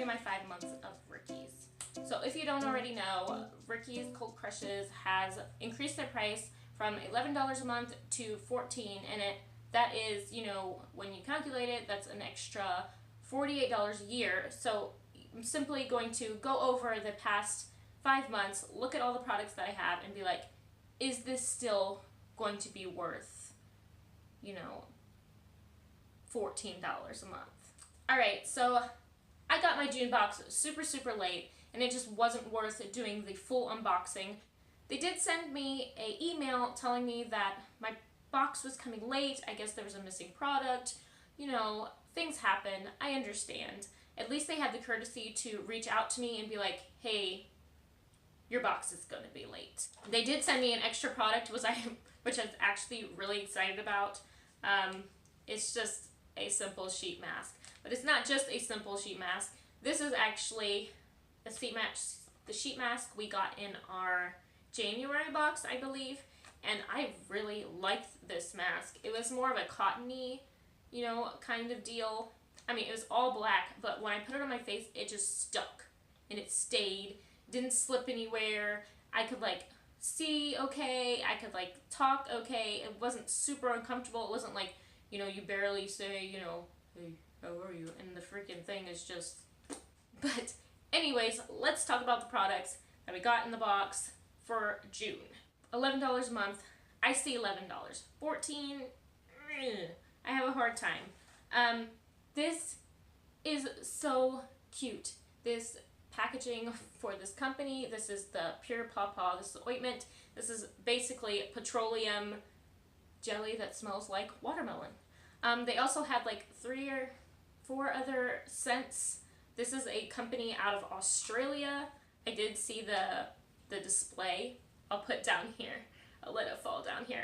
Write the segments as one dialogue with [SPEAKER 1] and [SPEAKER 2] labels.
[SPEAKER 1] you my 5 months of Ricky's. So if you don't already know, Ricky's Cold Crushes has increased their price from $11 a month to $14, and that is, you know, when you calculate it, that's an extra $48 a year. So I'm simply going to go over the past 5 months, look at all the products that I have, and be like, is this still going to be worth, you know, $14 a month? Alright, so I got my June box super late, and it just wasn't worth doing the full unboxing. They did send me an email telling me that my box was coming late. I guess there was a missing product. You know, things happen. I understand. At least they had the courtesy to reach out to me and be like, hey, your box is going to be late. They did send me an extra product, which I was actually really excited about. It's just a simple sheet mask. But it's not just a simple sheet mask. This is actually the sheet mask we got in our January box, I believe. And I really liked this mask. It was more of a cottony, you know, kind of deal. I mean, it was all black, but when I put it on my face, it just stuck. And it stayed. Didn't slip anywhere. I could, like, see okay. I could, like, talk okay. It wasn't super uncomfortable. It wasn't like, you know, you barely say, you know, hey, how are you? And the freaking thing is just... But anyways, let's talk about the products that we got in the box for June. $11 a month. I see $11. $14, I have a hard time. This is so cute. This packaging for this company. This is the Pure Pawpaw. This is the ointment. This is basically petroleum jelly that smells like watermelon. They also had like 3 or 4 other scents. This is a company out of Australia. I did see the display. I'll put down here. I'll let it fall down here.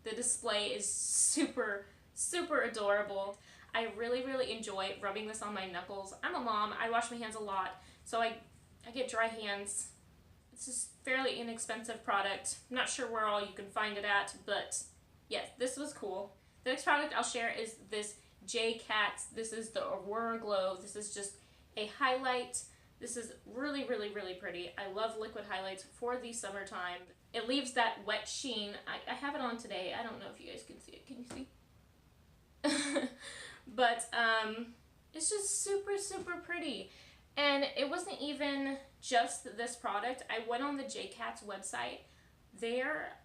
[SPEAKER 1] The display is super adorable. I really enjoy rubbing this on my knuckles. I'm a mom. I wash my hands a lot, so I get dry hands. It's just fairly inexpensive product. I'm not sure where all you can find it at, but yes, this was cool. The next product I'll share is this J Cat's. This is the Aurora Glow. This is just a highlight. This is really pretty. I love liquid highlights for the summertime. It leaves that wet sheen. I have it on today. I don't know if you guys can see it. Can you see? But it's just super pretty. And it wasn't even just this product. I went on the J Cat's website. Their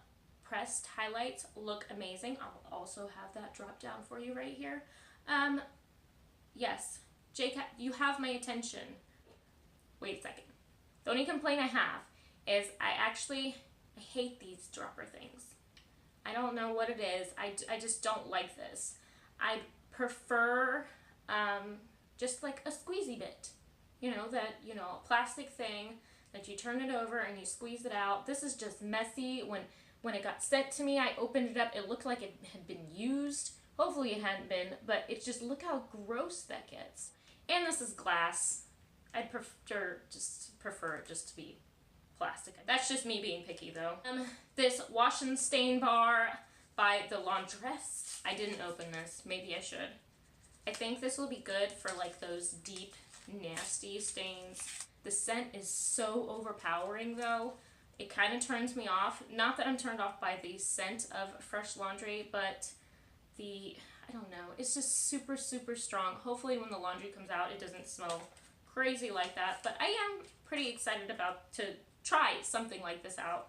[SPEAKER 1] pressed highlights look amazing. I'll also have that drop down for you right here. Yes, J Cat, you have my attention. Wait a second. The only complaint I have is I hate these dropper things. I don't know what it is. I just don't like this. I prefer just like a squeezy bit. You know, a plastic thing that you turn it over and you squeeze it out. This is just messy. When it got sent to me, I opened it up. It looked like it had been used. Hopefully it hadn't been, but it's just, look how gross that gets. And this is glass. I'd prefer it just to be plastic. That's just me being picky though. This wash and stain bar by the Laundress. I didn't open this. Maybe I should. I think this will be good for like those deep, nasty stains. The scent is so overpowering though. It kind of turns me off. Not that I'm turned off by the scent of fresh laundry, but I don't know. It's just super strong. Hopefully when the laundry comes out, it doesn't smell crazy like that, but I am pretty excited to try something like this out.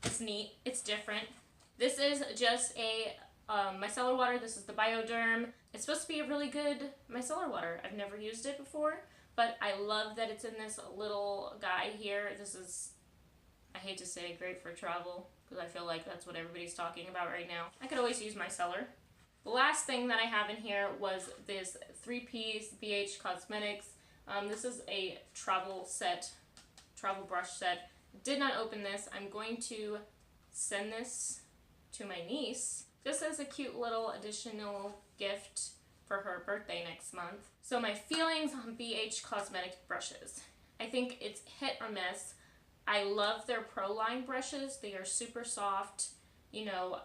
[SPEAKER 1] It's neat. It's different. This is just a micellar water. This is the Bioderm. It's supposed to be a really good micellar water. I've never used it before, but I love that it's in this little guy here. This is, I hate to say, great for travel, because I feel like that's what everybody's talking about right now. I could always use micellar. The last thing that I have in here was this 3-piece BH Cosmetics. This is a travel brush set. Did not open this. I'm going to send this to my niece just as a cute little additional gift for her birthday next month. So my feelings on BH Cosmetic brushes. I think it's hit or miss. I love their Pro Line brushes. They are super soft, you know,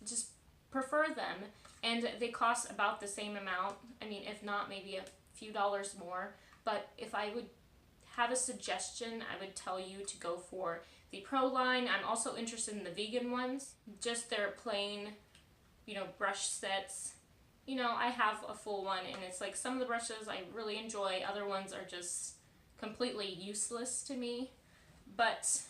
[SPEAKER 1] just prefer them. And they cost about the same amount. I mean, if not, maybe a few dollars more, but if I would have a suggestion, I would tell you to go for the Pro line. I'm also interested in the vegan ones, just their plain, you know, brush sets. You know, I have a full one, and it's like some of the brushes I really enjoy, other ones are just completely useless to me, but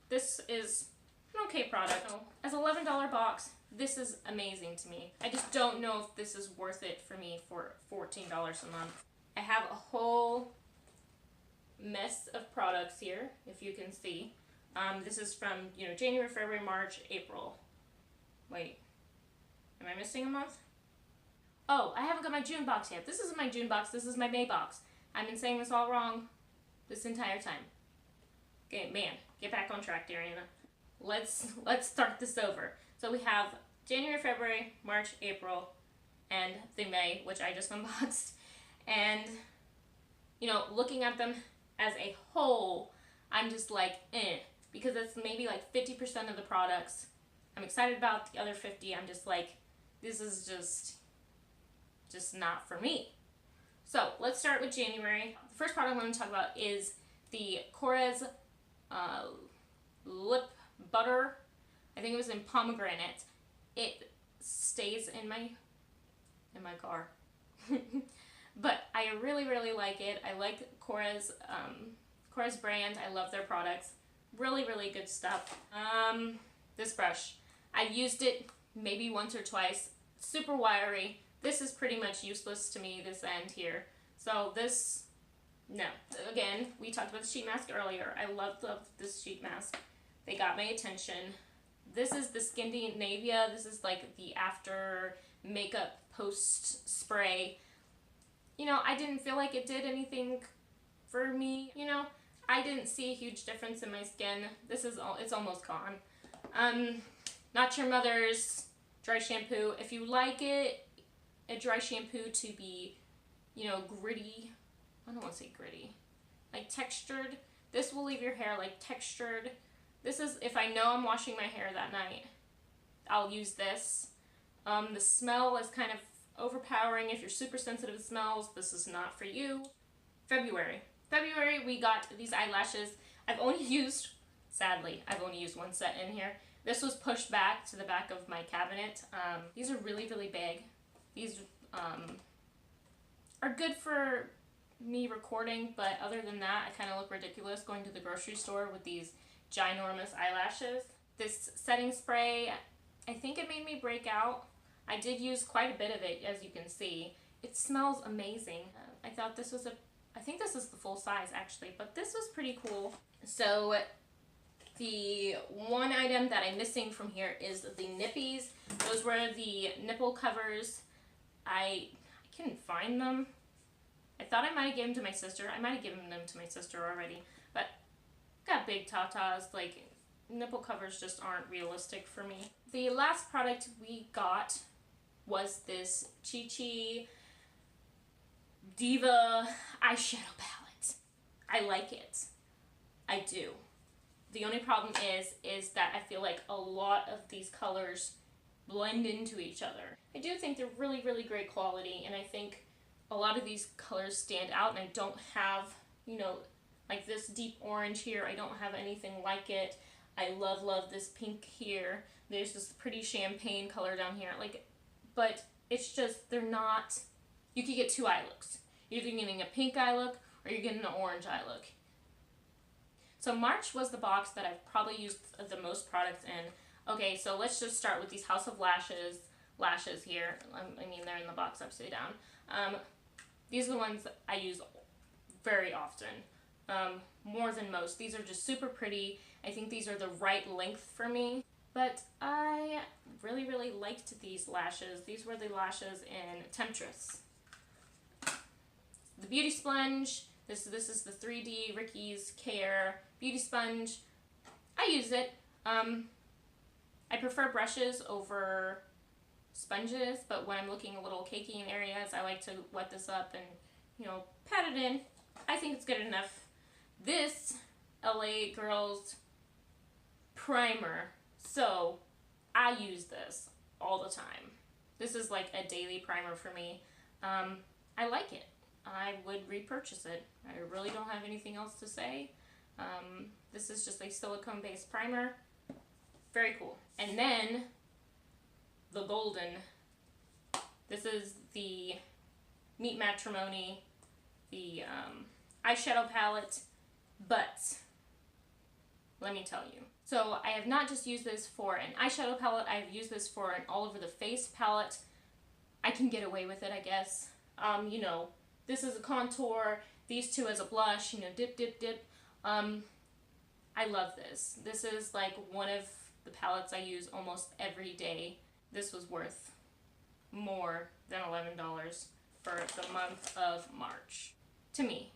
[SPEAKER 1] this is an okay product. So, as an $11 box, this is amazing to me. I just don't know if this is worth it for me for $14 a month. I have a whole mess of products here, if you can see. This is from, you know, January, February, March, April. Wait, am I missing a month? Oh, I haven't got my June box yet. This isn't my June box, this is my May box. I've been saying this all wrong this entire time. Okay, man, get back on track, Dariana. Let's start this over. So we have January, February, March, April, and the May, which I just unboxed. And, you know, looking at them as a whole, I'm just like, because it's maybe like 50% of the products. I'm excited about the other 50. I'm just like, this is just not for me. So let's start with January. The first product I'm going to talk about is the Korres lip butter. I think it was in pomegranate. It stays in my car. But I really like it. I like Korres brand. I love their products. Really good stuff. This brush, I've used it maybe once or twice. Super wiry. This is pretty much useless to me, this end here. So this, no. Again, we talked about the sheet mask earlier. I love this sheet mask. They got my attention. This is the Scandinavia. This is like the after makeup post spray. You know, I didn't feel like it did anything for me. You know, I didn't see a huge difference in my skin. This is it's almost gone. Not Your Mother's dry shampoo. If you like it, a dry shampoo to be, you know, gritty. I don't want to say gritty. Like textured. This will leave your hair like textured. This is, if I know I'm washing my hair that night, I'll use this. The smell is kind of overpowering. If you're super sensitive to smells, this is not for you. February, we got these eyelashes. Sadly, I've only used one set in here. This was pushed back to the back of my cabinet. These are really big. These are good for me recording, but other than that, I kind of look ridiculous going to the grocery store with these ginormous eyelashes. This setting spray, I think it made me break out. I did use quite a bit of it, as you can see. It smells amazing. I thought this was I think this is the full size actually, but this was pretty cool. So the one item that I'm missing from here is the nippies. Those were the nipple covers. I couldn't find them. I thought I might have given them to my sister. I might have given them to my sister already, but got big tatas. Like, nipple covers just aren't realistic for me. The last product we got was this Chi Chi Diva eyeshadow palette. I like it. I do. The only problem is that I feel like a lot of these colors blend into each other. I do think they're really great quality, and I think a lot of these colors stand out, and I don't have, you know, like this deep orange here. I don't have anything like it. I love this pink here. There's this pretty champagne color down here. Like, but it's just, they're not, you could get two eye looks. You're either getting a pink eye look or you're getting an orange eye look. So March was the box that I've probably used the most products in. Okay, so let's just start with these House of lashes here. I mean, they're in the box upside down. These are the ones I use very often, more than most. These are just super pretty. I think these are the right length for me. But I really liked these lashes. These were the lashes in Temptress. The Beauty Sponge. This is the 3D Ricky's Care Beauty Sponge. I use it. I prefer brushes over sponges, but when I'm looking a little cakey in areas, I like to wet this up and, you know, pat it in. I think it's good enough. This LA Girls primer. So I use this all the time. This is like a daily primer for me. I like it. I would repurchase it. I really don't have anything else to say. This is just a silicone-based primer. Very cool. And then, the golden. This is the Meet Matrimony, the eyeshadow palette, but let me tell you. So I have not just used this for an eyeshadow palette, I have used this for an all-over-the-face palette. I can get away with it, I guess. You know, this is a contour, these two as a blush, you know, dip, dip, dip. I love this. This is like one of the palettes I use almost every day. This was worth more than $11 for the month of March. To me.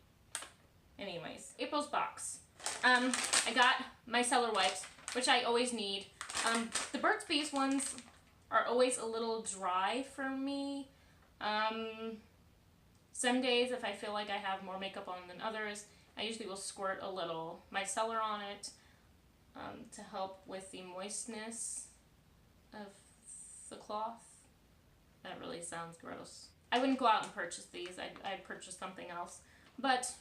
[SPEAKER 1] Anyways, April's box. I got micellar wipes, which I always need. The Burt's Bees ones are always a little dry for me. Some days, if I feel like I have more makeup on than others, I usually will squirt a little micellar on it to help with the moistness of the cloth. That really sounds gross. I wouldn't go out and purchase these. I'd purchase something else. But,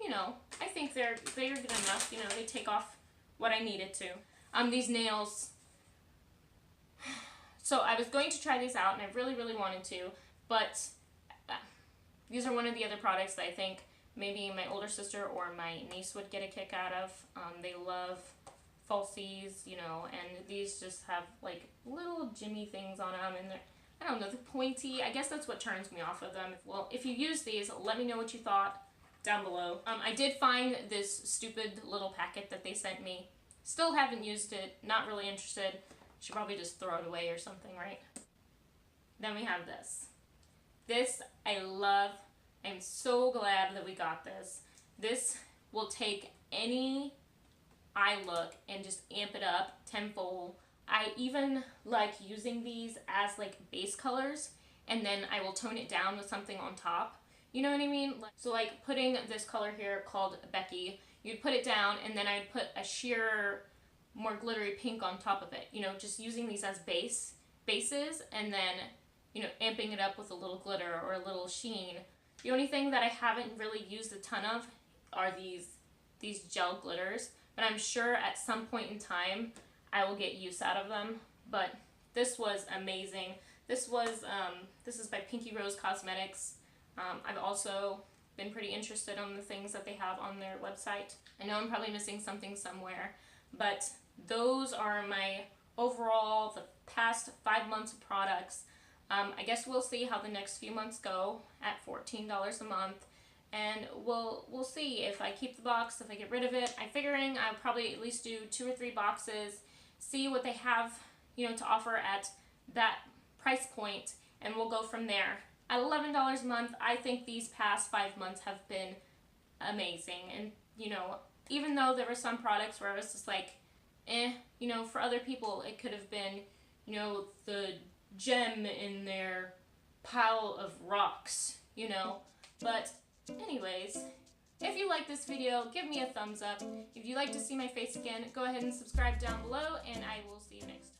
[SPEAKER 1] you know, I think they're good enough. You know, they take off what I needed to. These nails. So I was going to try these out, and I really, really wanted to. But these are one of the other products that I think maybe my older sister or my niece would get a kick out of. They love falsies, you know, and these just have like little jimmy things on them, and they're, I don't know, the pointy, I guess that's what turns me off of them. Well, if you use these, let me know what you thought down below. I did find this stupid little packet that they sent me. Still haven't used it, not really interested. Should probably just throw it away or something, right? Then we have this. This I love. I'm so glad that we got this. This will take any eye look and just amp it up tenfold. I even like using these as like base colors, and then I will tone it down with something on top. You know what I mean? So like putting this color here called Becky, you'd put it down and then I'd put a sheer, more glittery pink on top of it. You know, just using these as bases and then, you know, amping it up with a little glitter or a little sheen. The only thing that I haven't really used a ton of are these gel glitters, but I'm sure at some point in time I will get use out of them. But this was amazing. This is by Pinky Rose Cosmetics. I've also been pretty interested in the things that they have on their website. I know I'm probably missing something somewhere, but those are my overall, the past 5 months of products. I guess we'll see how the next few months go at $14 a month, and we'll see if I keep the box, if I get rid of it. I'm figuring I'll probably at least do 2 or 3 boxes, see what they have, you know, to offer at that price point, and we'll go from there. At $11 a month, I think these past 5 months have been amazing. And, you know, even though there were some products where I was just like, you know, for other people it could have been, you know, the gem in their pile of rocks, you know. But anyways, if you like this video, give me a thumbs up. If you'd like to see my face again, go ahead and subscribe down below, and I will see you next time.